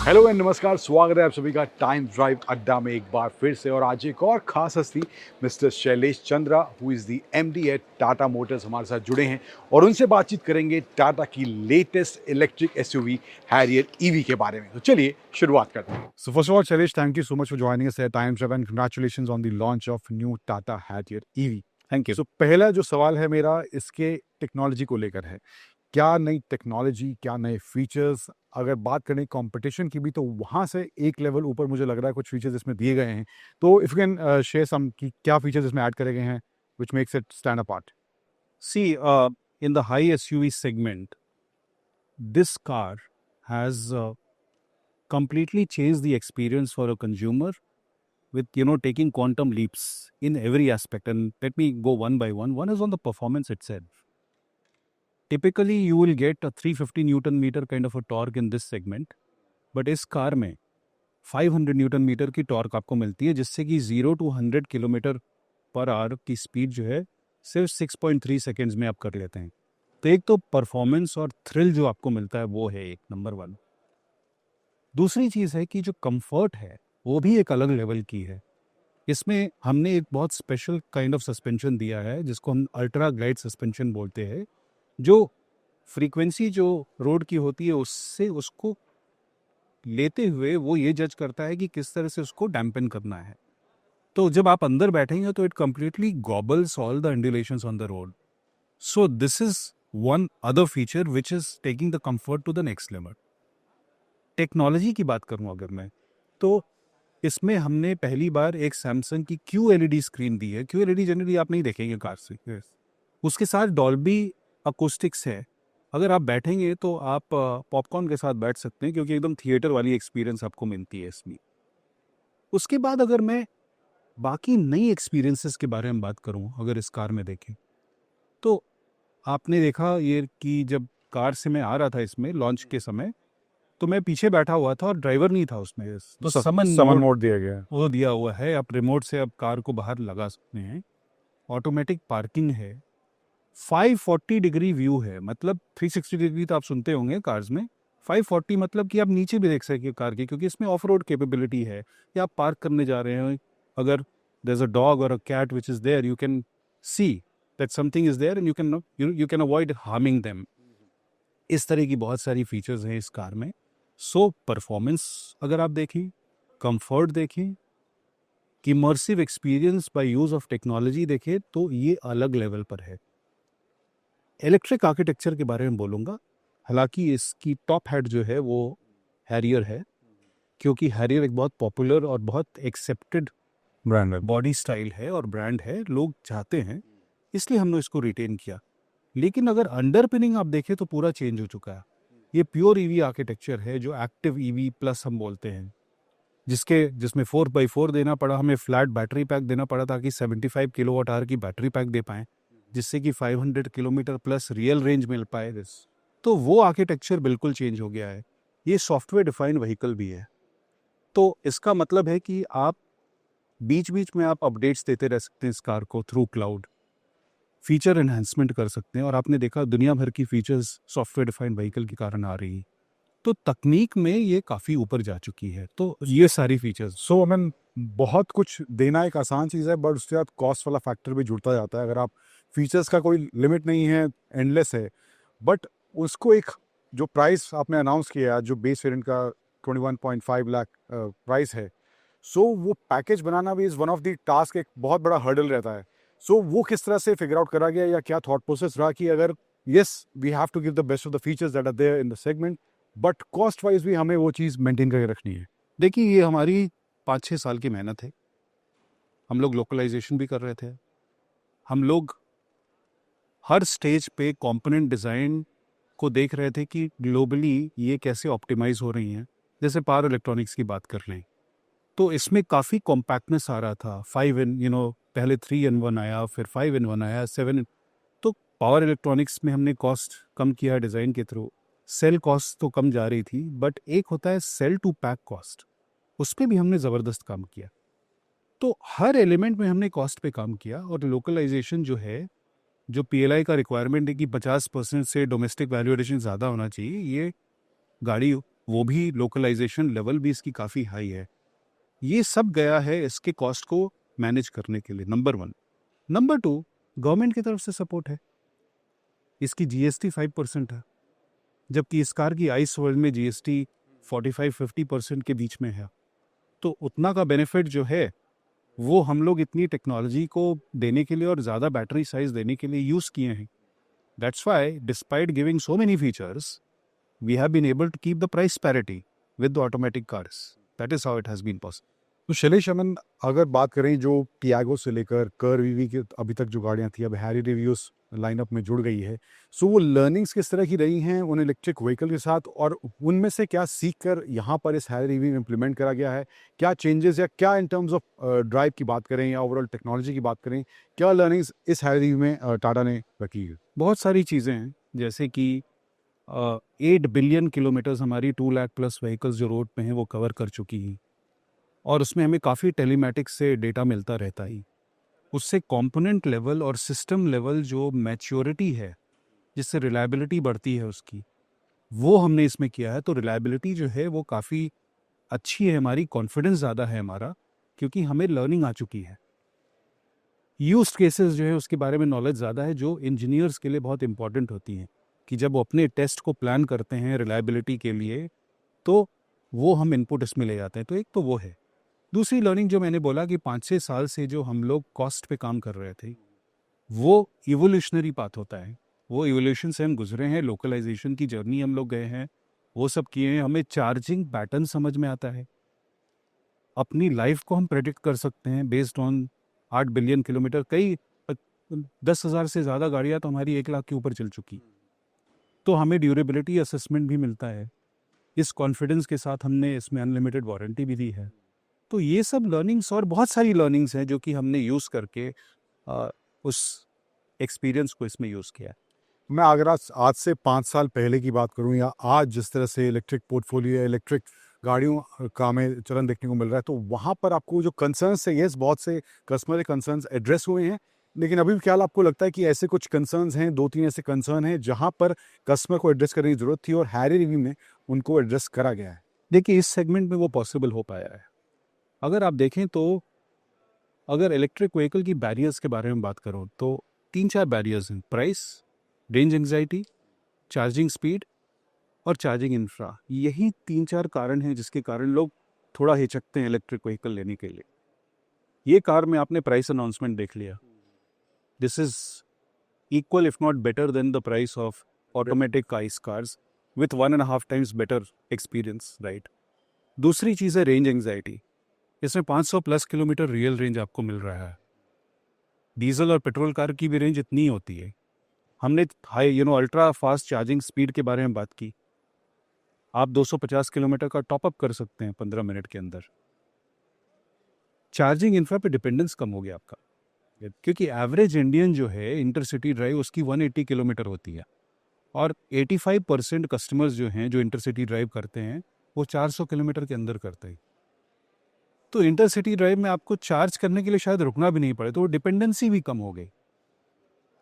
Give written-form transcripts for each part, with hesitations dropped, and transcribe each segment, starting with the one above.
Hello and नमस्कार, स्वागत है आप सभी का टाइम ड्राइव अड्डा में एक बार फिर से। और आज एक और खास हस्ती mister Shailesh Chandra who is the MD at Tata motors हमारे साथ जुड़े हैं और उनसे बातचीत करेंगे टाटा की latest electric SUV Harrier EV के बारे में। तो चलिए शुरुआत करते हैं। So first of all, Shailesh, thank you so much for joining us at Time Drive and congratulations on the launch of new Tata Harrier EV. Thank you. So पहला जो सवाल है मेरा इसके टेक्नोलॉजी को लेकर है। क्या नई टेक्नोलॉजी, क्या नए फीचर्स, अगर बात करें कंपटीशन की भी तो वहाँ से एक लेवल ऊपर मुझे लग रहा है कुछ फीचर्स इसमें दिए गए हैं। तो if you can share some कि क्या फीचर्स इसमें ऐड करे गए हैं which makes it stand apart. See in the high SUV segment, this car has completely changed the experience for a consumer with taking quantum leaps in every aspect. And let me go one by one. One is on the performance itself. Typically, you will get a 350 Newton meter kind of a torque in this segment, but इस car में 500 Newton metre की torque आपको मिलती है, जिससे कि 0 to 100 kilometre per hour की speed जो है सिर्फ 6.3 सेकेंड्स में आप कर लेते हैं। तो एक तो परफॉर्मेंस और थ्रिल जो आपको मिलता है वो है एक नंबर वन। दूसरी चीज़ है कि जो कंफर्ट है वो भी एक अलग लेवल की है। इसमें हमने एक बहुत स्पेशल काइंड ऑफ सस्पेंशन दिया है जिसको हम अल्ट्रा ग्लाइड सस्पेंशन बोलते हैं, जो फ्रीक्वेंसी जो रोड की होती है उससे उसको लेते हुए वो ये जज करता है कि किस तरह से उसको डैम्पन करना है। तो जब आप अंदर बैठेंगे तो it completely gobbles all the undulations on the road. So this is one other feature which is taking the comfort to the next level. Technology की बात करूं अगर मैं, तो इसमें हमने पहली बार एक सैमसंग की QLED स्क्रीन दी है। QLED जनरली आप नहीं देखेंगे कार से। उसके साथ डॉल्बी अकोस्टिक्स है। अगर आप बैठेंगे तो आप पॉपकॉर्न के साथ बैठ सकते हैं, क्योंकि एकदम थिएटर वाली एक्सपीरियंस आपको मिलती है इसमें। उसके बाद अगर मैं बाकी नई एक्सपीरियंसेस के बारे में बात करूं, अगर इस कार में देखें तो आपने देखा ये कि जब कार से मैं आ रहा था इसमें लॉन्च के समय, तो मैं पीछे बैठा हुआ था और ड्राइवर नहीं था उसमें। तो समन मोड दिया गया है। वो दिया हुआ है, आप रिमोट से अब कार को बाहर लगा सकते हैं। ऑटोमेटिक पार्किंग है, 540 डिग्री व्यू है, मतलब 360 डिग्री तो आप सुनते होंगे कार्स में, 540 मतलब कि आप नीचे भी देख सकें कार की, क्योंकि इसमें ऑफ रोड कैपेबिलिटी है। या आप पार्क करने जा रहे हैं, अगर देयर इज अ डॉग और a cat which is there, you can see that something is there and you can avoid harming them. इस तरह की बहुत सारी फीचर्स हैं इस कार में। सो परफॉर्मेंस अगर आप देखें, कंफर्ट देखें, immersive experience by use of technology देखें, तो ये अलग लेवल पर है। इलेक्ट्रिक आर्किटेक्चर के बारे में बोलूँगा। हालांकि इसकी टॉप हेड जो है वो हैरियर है, क्योंकि हैरियर एक बहुत पॉपुलर और बहुत एक्सेप्टेड ब्रांड है, बॉडी स्टाइल है और ब्रांड है, लोग चाहते हैं, इसलिए हमने इसको रिटेन किया। लेकिन अगर अंडरपिनिंग आप देखें तो पूरा चेंज हो चुका है। ये प्योर ईवी आर्किटेक्चर है, जो एक्टिव ईवी प्लस हम बोलते हैं, जिसमें 4x4 देना पड़ा, हमें फ्लैट बैटरी पैक देना पड़ा ताकि 75 किलोवाट आवर की बैटरी पैक दे पाएँ, जिससे कि 500 किलोमीटर प्लस रियल रेंज मिल पाए। तो वो आर्किटेक्चर बिल्कुल चेंज हो गया है। ये सॉफ्टवेयर डिफाइंड व्हीकल भी है, तो इसका मतलब है कि आप बीच बीच में आप अपडेट्स देते रह सकते हैं इस कार को थ्रू क्लाउड, फीचर एनहांसमेंट कर सकते हैं। और आपने देखा दुनिया भर की फीचर्स सॉफ्टवेयर डिफाइंड व्हीकल के कारण आ रही, तो तकनीक में ये काफ़ी ऊपर जा चुकी है। तो ये सारी फीचर्स। सो आई मीन बहुत कुछ देना एक आसान चीज़ है, बट उसके साथ कॉस्ट वाला फैक्टर भी जुड़ता जाता है। अगर आप फीचर्स का कोई लिमिट नहीं है, एंडलेस है, बट उसको एक जो प्राइस आपने अनाउंस किया है, जो बेस वेरिएंट का 21.5 लाख प्राइस है, सो वो पैकेज बनाना भी is one of the task, एक बहुत बड़ा हर्डल रहता है। सो वो किस तरह से फिगर आउट करा गया, या क्या थॉट प्रोसेस रहा कि अगर yes we have to give the best of the features that are there in the segment, but cost wise भी हमें वो चीज़ मेंटेन करके रखनी है। देखिए, ये हमारी 5-6 साल की मेहनत है। हम लोग लोकलाइजेशन भी कर रहे थे, हम लोग हर स्टेज पे कंपोनेंट डिज़ाइन को देख रहे थे कि ग्लोबली ये कैसे ऑप्टिमाइज हो रही हैं। जैसे पावर इलेक्ट्रॉनिक्स की बात कर लें, तो इसमें काफ़ी कॉम्पैक्टनेस आ रहा था। 5 इन पहले 3 in 1 आया, फिर 5 in 1 आया, 7 in। तो पावर इलेक्ट्रॉनिक्स में हमने कॉस्ट कम किया डिज़ाइन के थ्रू। सेल कॉस्ट तो कम जा रही थी, बट एक होता है सेल टू पैक कॉस्ट, उस पर भी हमने ज़बरदस्त काम किया। तो हर एलिमेंट में हमने कॉस्ट पे काम किया। और लोकलाइजेशन जो है, जो PLI का रिक्वायरमेंट है कि 50% से डोमेस्टिक वैल्यू एडिशन ज़्यादा होना चाहिए, ये गाड़ी वो भी लोकलाइजेशन लेवल भी इसकी काफ़ी हाई है। ये सब गया है इसके कॉस्ट को मैनेज करने के लिए, नंबर 1। नंबर 2, गवर्नमेंट की तरफ से सपोर्ट है। इसकी जीएसटी 5% है, जबकि इस कार की आइस वर्ल्ड में जीएसटी 45-50% के बीच में है। तो उतना का बेनिफिट जो है वो हम लोग इतनी टेक्नोलॉजी को देने के लिए और ज़्यादा बैटरी साइज देने के लिए यूज़ किए हैं। That's why despite giving so many features we have been able to keep the price parity with the automatic cars. That is how it has been possible. तो शैलेश, अमन, अगर बात करें जो टियागो से लेकर कर्व ईवी के अभी तक जो गाड़ियां थी, अब हैरी रिव्यूज लाइनअप में जुड़ गई है, सो वो लर्निंग्स किस तरह की रही हैं उन इलेक्ट्रिक व्हीकल के साथ, और उनमें से क्या सीख कर यहाँ पर इस हैरी ईवी में इम्प्लीमेंट करा गया है? क्या चेंजेस या क्या इन टर्म्स ऑफ ड्राइव की बात करें या ओवरऑल टेक्नोलॉजी की बात करें, क्या लर्निंग्स इस हैरी ईवी में टाटा ने रखी है? बहुत सारी चीज़ें हैं, जैसे कि 8 बिलियन किलोमीटर्स हमारी 2 लाख प्लस व्हीकल्स जो रोड पे हैं वो कवर कर चुकी हैं, और उसमें हमें काफ़ी टेलीमेटिक्स से डेटा मिलता रहता ही। उससे कंपोनेंट लेवल और सिस्टम लेवल जो मैच्योरिटी है, जिससे रिलायबिलिटी बढ़ती है उसकी, वो हमने इसमें किया है। तो रिलायबिलिटी जो है वो काफ़ी अच्छी है हमारी, कॉन्फिडेंस ज़्यादा है हमारा, क्योंकि हमें लर्निंग आ चुकी है। यूज्ड केसेस जो है उसके बारे में नॉलेज ज़्यादा है, जो इंजीनियर्स के लिए बहुत इंपॉर्टेंट होती हैं, कि जब वो अपने टेस्ट को प्लान करते हैं रिलायबिलिटी के लिए, तो वो हम इनपुट इसमें ले जाते हैं। तो एक तो वो है। दूसरी लर्निंग जो मैंने बोला कि 5-6 साल से जो हम लोग कॉस्ट पे काम कर रहे थे, वो इवोल्यूशनरी पाथ होता है। वो इवोल्यूशन से हम गुजरे हैं, लोकलाइजेशन की जर्नी हम लोग गए हैं, वो सब किए हैं। हमें चार्जिंग पैटर्न समझ में आता है, अपनी लाइफ को हम प्रेडिक्ट कर सकते हैं बेस्ड ऑन 8 बिलियन किलोमीटर। कई 10,000 से ज़्यादा गाड़ियाँ तो हमारी 1 लाख के ऊपर चल चुकी। तो हमें ड्यूरेबिलिटी असेसमेंट भी मिलता है। इस कॉन्फिडेंस के साथ हमने इसमें अनलिमिटेड वारंटी भी दी है। तो ये सब लर्निंग्स और बहुत सारी लर्निंग्स हैं जो कि हमने यूज़ करके उस एक्सपीरियंस को इसमें यूज़ किया है। मैं अगर आज से 5 साल पहले की बात करूं, या आज जिस तरह से इलेक्ट्रिक पोर्टफोलियो या इलेक्ट्रिक गाड़ियों का हमें चलन देखने को मिल रहा है, तो वहाँ पर आपको जो कंसर्न्स है, यस, बहुत से कस्टमर कंसर्न्स एड्रेस हुए हैं, लेकिन अभी भी क्या आपको लगता है कि ऐसे कुछ कंसर्न्स हैं, 2-3 ऐसे कंसर्न हैं जहाँ पर कस्टमर को एड्रेस करने की ज़रूरत थी और हैरी रिव्यू में उनको एड्रेस करा गया है? देखिए, इस सेगमेंट में वो पॉसिबल हो पाया है। अगर आप देखें तो अगर इलेक्ट्रिक व्हीकल की बैरियर्स के बारे में बात करूं तो 3-4 बैरियर्स हैं। Price, range anxiety, charging speed और चार्जिंग इंफ्रा। यही 3-4 कारण हैं जिसके कारण लोग थोड़ा हिचकते हैं इलेक्ट्रिक व्हीकल लेने के लिए। ये कार में आपने प्राइस अनाउंसमेंट देख लिया, this is equal if not better than the price of automatic ice cars with 1.5 times better experience, right. दूसरी चीज़ है रेंज एंग्जाइटी। इसमें 500 प्लस किलोमीटर रियल रेंज आपको मिल रहा है। डीजल और पेट्रोल कार की भी रेंज इतनी होती है। हमने high ultra fast charging speed के बारे में बात की। आप 250 किलोमीटर का टॉपअप कर सकते हैं 15 मिनट के अंदर। चार्जिंग इंफ्रा पे डिपेंडेंस कम हो गया आपका, क्योंकि एवरेज इंडियन जो है इंटरसिटी ड्राइव उसकी 180 किलोमीटर होती है, और 85% कस्टमर्स जो हैं जो इंटरसिटी ड्राइव करते हैं वो 400 किलोमीटर के अंदर करते हैं। तो इंटरसिटी ड्राइव में आपको चार्ज करने के लिए शायद रुकना भी नहीं पड़े, तो डिपेंडेंसी भी कम हो गई।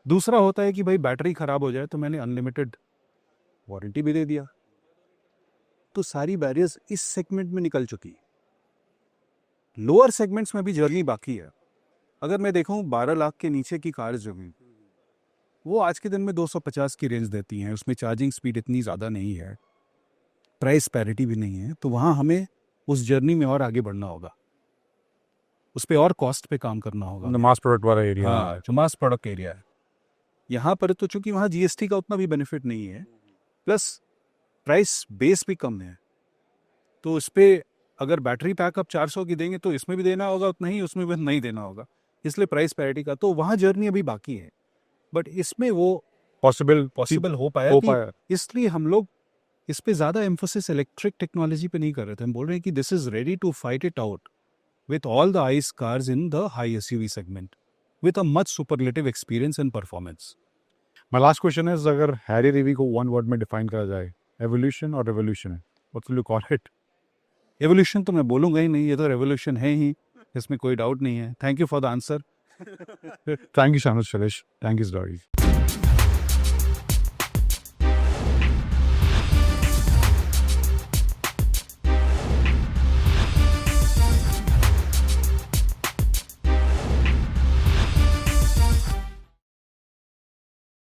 दूसरा होता है कि भाई बैटरी खराब हो जाए तो मैंने अनलिमिटेड वारंटी भी दे दिया। तो सारी बैरियर्स इस सेगमेंट में निकल चुकी। लोअर सेगमेंट्स में भी जर्नी बाकी है। अगर मैं देखूं 12 लाख के नीचे की कार जो हैं वो आज के दिन में 250 की रेंज देती हैं। उसमें चार्जिंग स्पीड इतनी ज़्यादा नहीं है, प्राइस पैरिटी भी नहीं है, तो वहाँ हमें उस जर्नी में और आगे बढ़ना होगा, उस पर और कॉस्ट पे काम करना होगा। मास प्रोडक्ट वाला एरिया। हाँ, जो मास प्रोडक्ट एरिया है। यहाँ पर तो चूंकि वहाँ जीएसटी का उतना भी बेनिफिट नहीं है, प्लस प्राइस बेस भी कम है, तो उस पर अगर बैटरी पैकअप 400 की देंगे तो इसमें भी देना होगा उतना ही, उसमें भी नहीं देना होगा, इसलिए प्राइस पैरिटी का तो वहाँ जर्नी अभी बाकी है। बट इसमें वो पॉसिबल हो पाया इसलिए हम लोग इस पे ज़्यादा एम्फोसिस इलेक्ट्रिक टेक्नोलॉजी पे नहीं कर रहे थे। हम बोल रहे हैं कि this is ready to fight it out with all the ICE cars in the high SUV segment with a much superlative experience and performance. My last question is, अगर हैरी रिवी को one word में define करा जाए, evolution और revolution है, what will you call it? Evolution तो मैं बोलूँगा ही नहीं, ये तो रेवोल्यूशन है ही, इसमें कोई डाउट नहीं है। Thank you for the answer. Thank you so much, Shailesh. Thank you, Story.